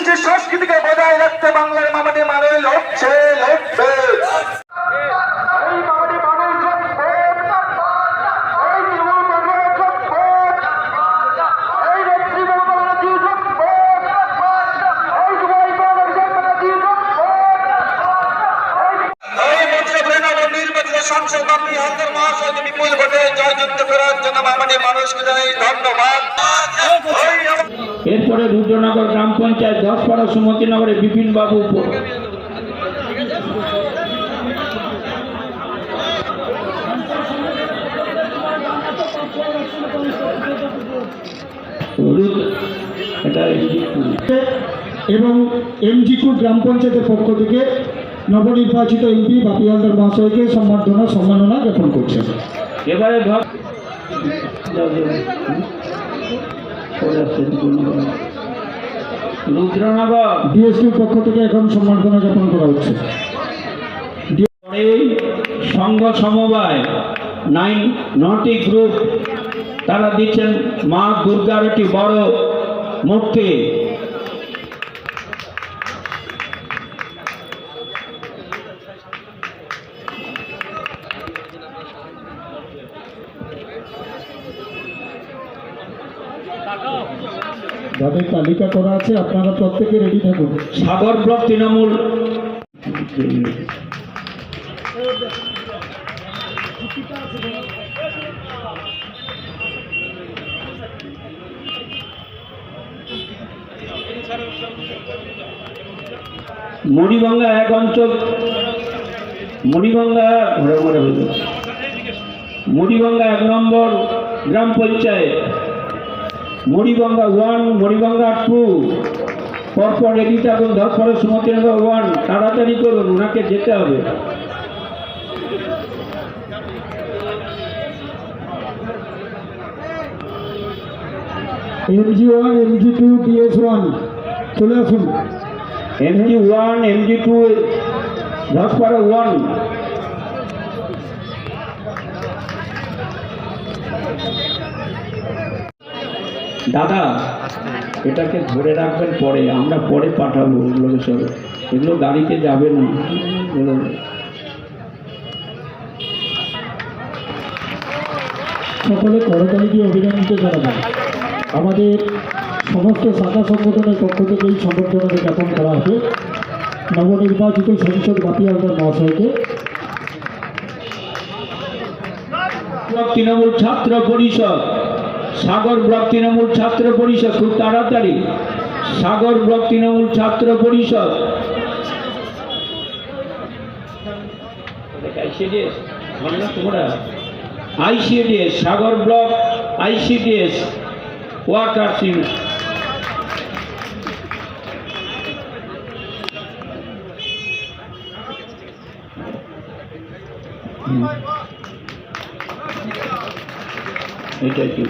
কৃষ্টি সংস্কৃতিকে বজায় রাখতে বাংলার মামাটি মানুষ লড়ছে, লড়বে। এরপরে রুদ্রনগর গ্রাম পঞ্চায়েত 10 সুমতিনগরে বিপিন বাবু এবং এমজিকুর গ্রাম পঞ্চায়েতের পক্ষ থেকে নবনির্বাচিত এমপি বাপি হালদার মহাশয়কে সম্মাননা জ্ঞাপন করছেন। এবারে রুদ্রনগর ডিএসপির পক্ষ থেকে এখন সম্মাননা জ্ঞাপন করা হচ্ছে। সংঘ সমবায় 9টি গ্রুপ তারা দিচ্ছেন মা দুর্গার একটি বড় মূর্তি। যাদের তালিকা করা আছে আপনারা প্রত্যেকে রেডি থাকুন। সাগর ব্লক তৃণমূল মুড়িভাঙ্গা 1 অঞ্চল মুড়িভাঙ্গা 1 নম্বর গ্রাম পঞ্চায়েত, মুড়িভাঙ্গা 1, মুড়িভাঙ্গা 2 পরপর রেডি থাকুন। 10 সুমতিনগর 1 তাড়াতাড়ি করুন, ওনাকে যেতে হবে। MG1, MG2, DS1 চলে আসুন। MG1, MG2 10 1 দাদা এটাকে ধরে রাখবেন, পরে আমরা পরে পাঠাবো। এগুলো সব এগুলো গাড়িতে যাবে না। সকলে করতালি দিয়ে অভিনন্দন জানাবেন। আমাদের সমস্ত শাখা সংগঠনের পক্ষ থেকে এই সংবর্ধনা জ্ঞাপন করা হবে নবনির্বাচিত সংসদ বাপি হালদার মহাশয়কে। তৃণমূল ছাত্র পরিষদ, সাগর ব্লক তৃণমূল ছাত্র পরিষদ, খুব তাড়াতাড়ি। সাগর ব্লক তৃণমূল ছাত্র পরিষদ, ICDS সাগর ব্লক ICDS ওয়ার্কার্স ইউনিট। এটাই কি